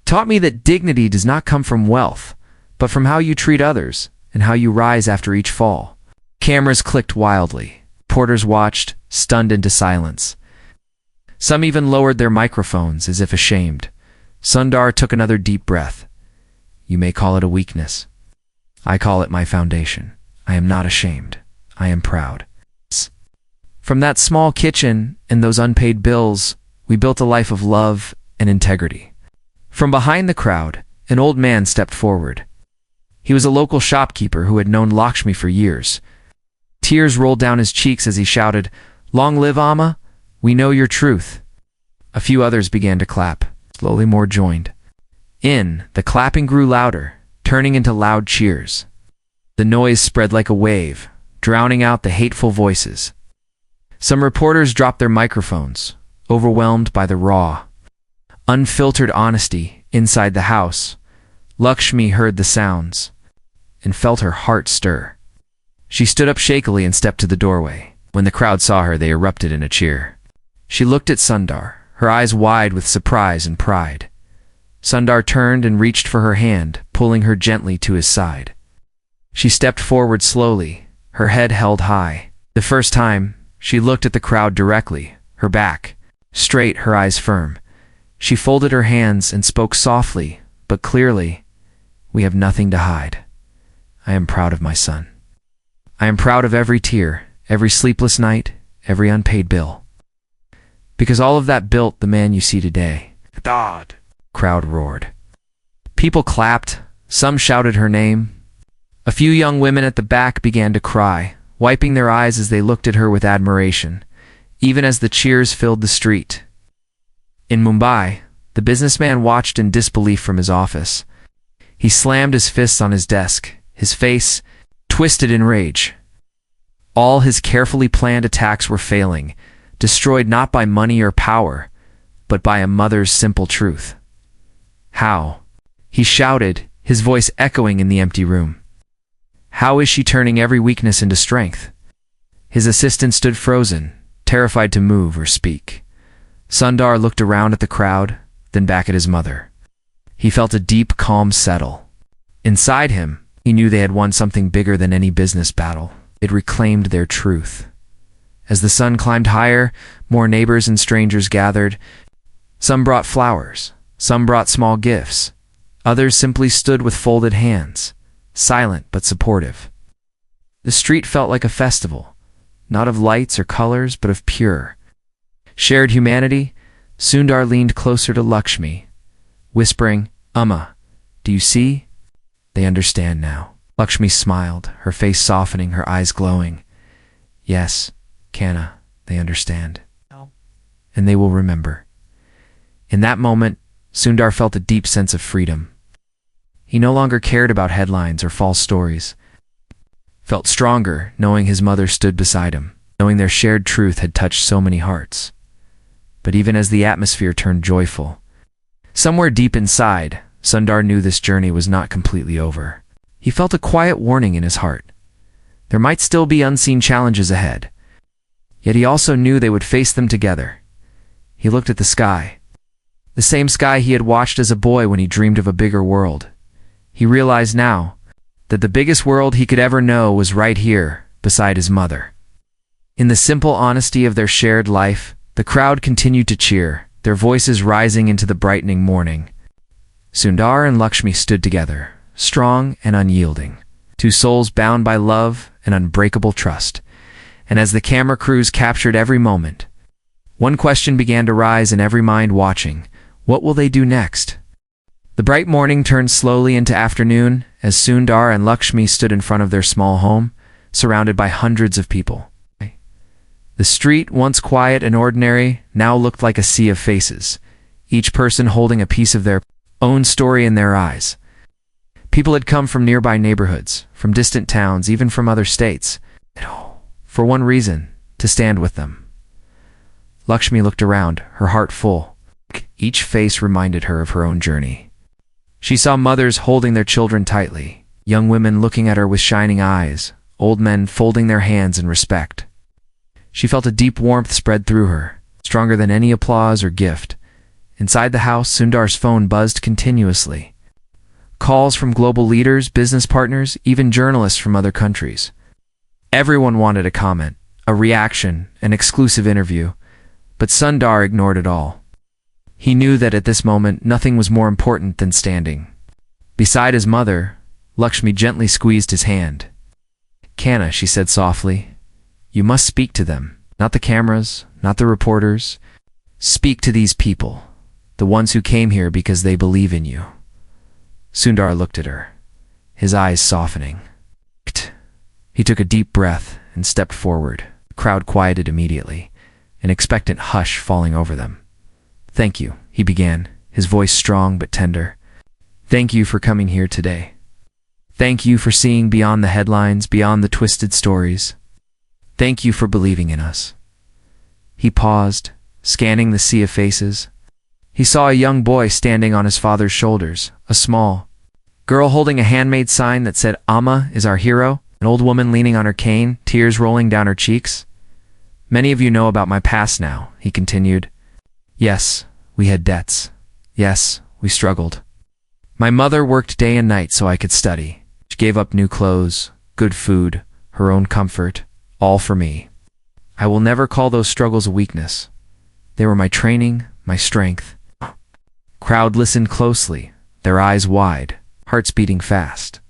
taught me that dignity does not come from wealth, but from how you treat others and how you rise after each fall." Cameras clicked wildly. Reporters watched, stunned into silence. Some even lowered their microphones as if ashamed. Sundar took another deep breath. "You may call it a weakness. I call it my foundation. I am not ashamed. I am proud." From that small kitchen and those unpaid bills, we built a life of love and integrity. From behind the crowd, an old man stepped forward. He was a local shopkeeper who had known Lakshmi for years. Tears rolled down his cheeks as he shouted, "Long live Amma! We know your truth." A few others began to clap. Slowly more joined. The clapping grew louder, turning into loud cheers. The noise spread like a wave, drowning out the hateful voices. Some reporters dropped their microphones, overwhelmed by the raw, unfiltered honesty inside the house. Lakshmi heard the sounds and felt her heart stir. She stood up shakily and stepped to the doorway. When the crowd saw her, they erupted in a cheer. She looked at Sundar, her eyes wide with surprise and pride. Sundar turned and reached for her hand, pulling her gently to his side. She stepped forward slowly, her head held high. The first time, she looked at the crowd directly, her back straight, her eyes firm. She folded her hands and spoke softly, but clearly, we have nothing to hide. I am proud of my son. I am proud of every tear, every sleepless night, every unpaid bill. Because all of that built the man you see today. God! Crowd roared. People clapped, some shouted her name. A few young women at the back began to cry, wiping their eyes as they looked at her with admiration, even as the cheers filled the street. In Mumbai, the businessman watched in disbelief from his office. He slammed his fists on his desk, his face twisted in rage. All his carefully planned attacks were failing, destroyed not by money or power, but by a mother's simple truth. How? He shouted, his voice echoing in the empty room. How is she turning every weakness into strength? His assistant stood frozen, terrified to move or speak. Sundar looked around at the crowd, then back at his mother. He felt a deep calm settle. Inside him, he knew they had won something bigger than any business battle. It reclaimed their truth. As the sun climbed higher, more neighbors and strangers gathered. Some brought flowers, some brought small gifts. Others simply stood with folded hands, silent but supportive. The street felt like a festival, not of lights or colors, but of pure, shared humanity. Sundar leaned closer to Lakshmi, whispering, "Amma, do you see? They understand now." Lakshmi smiled, her face softening, her eyes glowing. "Yes, Kanna, they understand. And they will remember." In that moment, Sundar felt a deep sense of freedom. He no longer cared about headlines or false stories. Felt stronger, knowing his mother stood beside him, knowing their shared truth had touched so many hearts. But even as the atmosphere turned joyful, somewhere deep inside, Sundar knew this journey was not completely over. He felt a quiet warning in his heart. There might still be unseen challenges ahead. Yet he also knew they would face them together. He looked at the sky. The same sky he had watched as a boy when he dreamed of a bigger world. He realized now that the biggest world he could ever know was right here, beside his mother. In the simple honesty of their shared life, the crowd continued to cheer, their voices rising into the brightening morning. Sundar and Lakshmi stood together, strong and unyielding, two souls bound by love and unbreakable trust. And as the camera crews captured every moment, one question began to rise in every mind watching: what will they do next? The bright morning turned slowly into afternoon as Sundar and Lakshmi stood in front of their small home, surrounded by hundreds of people. The street, once quiet and ordinary, now looked like a sea of faces, each person holding a piece of their own story in their eyes. People had come from nearby neighborhoods, from distant towns, even from other states, for one reason: to stand with them. Lakshmi looked around, her heart full. Each face reminded her of her own journey. She saw mothers holding their children tightly, young women looking at her with shining eyes, old men folding their hands in respect. She felt a deep warmth spread through her, stronger than any applause or gift. Inside the house, Sundar's phone buzzed continuously. Calls from global leaders, business partners, even journalists from other countries. Everyone wanted a comment, a reaction, an exclusive interview, but Sundar ignored it all. He knew that at this moment nothing was more important than standing beside his mother. Lakshmi gently squeezed his hand. "Kanna," she said softly, "you must speak to them, not the cameras, not the reporters. Speak to these people, the ones who came here because they believe in you." Sundar looked at her, his eyes softening. He took a deep breath and stepped forward. The crowd quieted immediately, an expectant hush falling over them. "Thank you," he began, his voice strong but tender. "Thank you for coming here today. Thank you for seeing beyond the headlines, beyond the twisted stories. Thank you for believing in us." He paused, scanning the sea of faces. He saw a young boy standing on his father's shoulders, a small girl holding a handmade sign that said, "Amma is our hero," an old woman leaning on her cane, tears rolling down her cheeks. "Many of you know about my past now," he continued. "Yes, we had debts. Yes, we struggled. My mother worked day and night so I could study. She gave up new clothes, good food, her own comfort, all for me. I will never call those struggles a weakness. They were my training, my strength." Crowd listened closely, their eyes wide, hearts beating fast.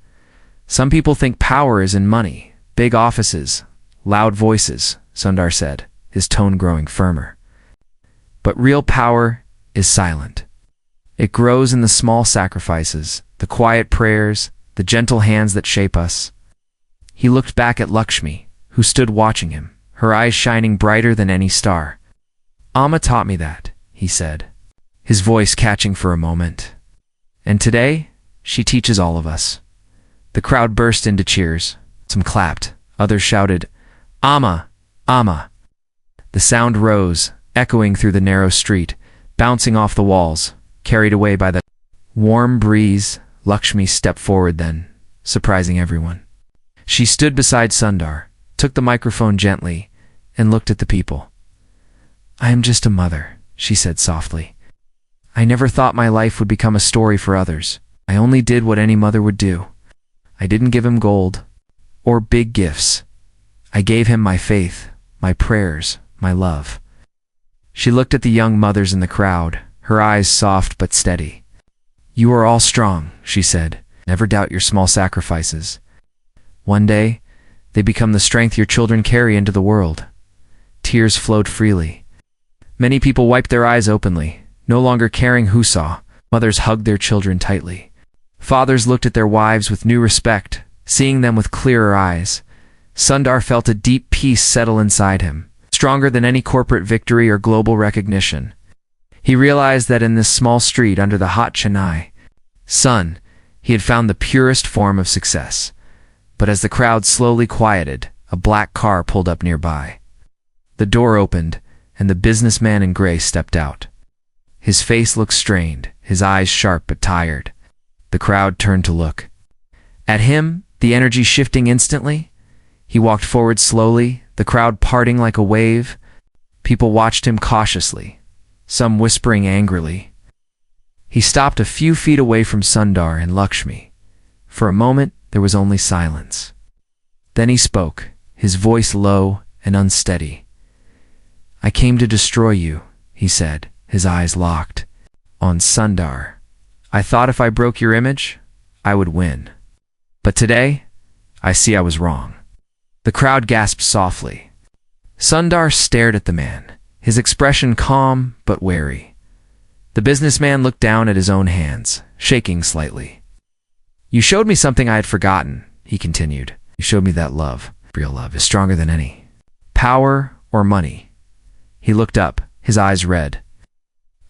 Some people think power is in money, big offices, loud voices, Sundar said, his tone growing firmer. But real power is silent. It grows in the small sacrifices, the quiet prayers, the gentle hands that shape us. He looked back at Lakshmi, who stood watching him, her eyes shining brighter than any star. "Amma taught me that," he said, his voice catching for a moment. "And today, she teaches all of us." The crowd burst into cheers. Some clapped, others shouted, "Amma! Amma!" The sound rose, echoing through the narrow street, bouncing off the walls, carried away by the warm breeze. Lakshmi stepped forward then, surprising everyone. She stood beside Sundar, took the microphone gently, and looked at the people. "I am just a mother," she said softly. "I never thought my life would become a story for others. I only did what any mother would do. I didn't give him gold or big gifts. I gave him my faith, my prayers, my love." She looked at the young mothers in the crowd, her eyes soft but steady. "You are all strong," she said. "Never doubt your small sacrifices. One day, they become the strength your children carry into the world." Tears flowed freely. Many people wiped their eyes openly, no longer caring who saw. Mothers hugged their children tightly. Fathers looked at their wives with new respect, seeing them with clearer eyes. Sundar felt a deep peace settle inside him, stronger than any corporate victory or global recognition. He realized that in this small street under the hot Chennai sun, he had found the purest form of success. But as the crowd slowly quieted, a black car pulled up nearby. The door opened, and the businessman in gray stepped out. His face looked strained, his eyes sharp but tired. The crowd turned to look. At him, the energy shifting instantly. He walked forward slowly, the crowd parting like a wave. People watched him cautiously, some whispering angrily. He stopped a few feet away from Sundar and Lakshmi. For a moment, there was only silence. Then he spoke, his voice low and unsteady. "I came to destroy you," he said, his eyes locked on Sundar. "I thought if I broke your image, I would win. But today, I see I was wrong." The crowd gasped softly. Sundar stared at the man, his expression calm but wary. The businessman looked down at his own hands, shaking slightly. "You showed me something I had forgotten," he continued. "You showed me that love, real love, is stronger than any power or money." He looked up, his eyes red.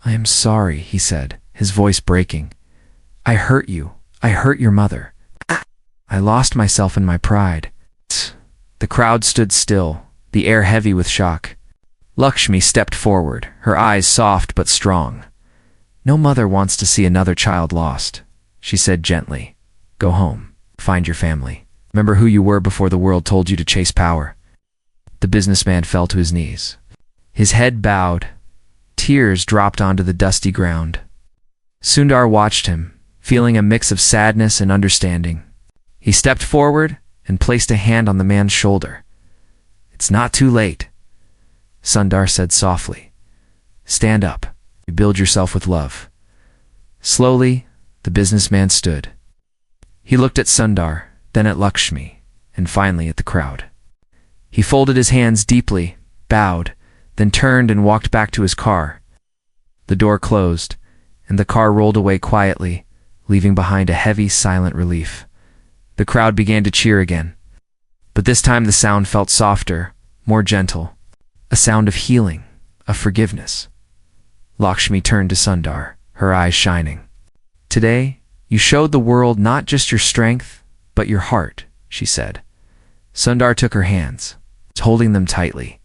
"I am sorry," he said, his voice breaking. "I hurt you. I hurt your mother. I lost myself in my pride." The crowd stood still, the air heavy with shock. Lakshmi stepped forward, her eyes soft but strong. "No mother wants to see another child lost," she said gently. "Go home. Find your family. Remember who you were before the world told you to chase power." The businessman fell to his knees. His head bowed. Tears dropped onto the dusty ground. Sundar watched him, feeling a mix of sadness and understanding. He stepped forward and placed a hand on the man's shoulder. "It's not too late," Sundar said softly. "Stand up. Rebuild yourself with love." Slowly, the businessman stood. He looked at Sundar, then at Lakshmi, and finally at the crowd. He folded his hands deeply, bowed, then turned and walked back to his car. The door closed, and the car rolled away quietly, leaving behind a heavy, silent relief. The crowd began to cheer again. But this time the sound felt softer, more gentle, a sound of healing, of forgiveness. Lakshmi turned to Sundar, her eyes shining. "Today, you showed the world not just your strength, but your heart," she said. Sundar took her hands, holding them tightly.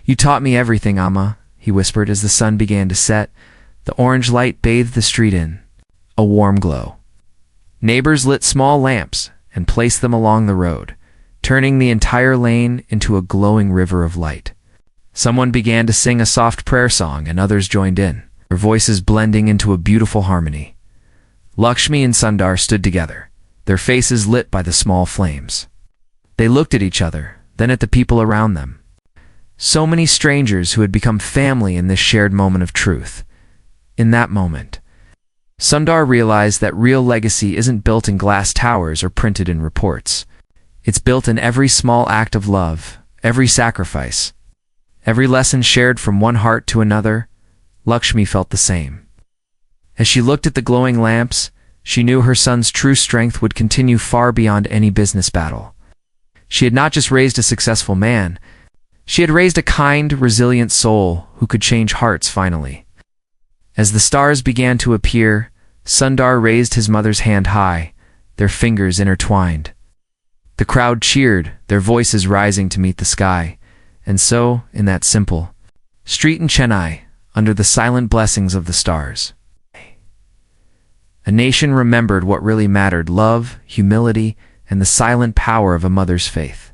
"You taught me everything, Amma," he whispered as the sun began to set. The orange light bathed the street in a warm glow. Neighbors lit small lamps and placed them along the road, turning the entire lane into a glowing river of light. Someone began to sing a soft prayer song and others joined in, their voices blending into a beautiful harmony. Lakshmi and Sundar stood together, their faces lit by the small flames. They looked at each other, then at the people around them. So many strangers who had become family in this shared moment of truth. In that moment, Sundar realized that real legacy isn't built in glass towers or printed in reports. It's built in every small act of love, every sacrifice, every lesson shared from one heart to another. Lakshmi felt the same. As she looked at the glowing lamps, she knew her son's true strength would continue far beyond any business battle. She had not just raised a successful man, she had raised a kind, resilient soul who could change hearts finally. As the stars began to appear, Sundar raised his mother's hand high, their fingers intertwined. The crowd cheered, their voices rising to meet the sky. And so, in that simple street in Chennai, under the silent blessings of the stars, a nation remembered what really mattered: love, humility, and the silent power of a mother's faith.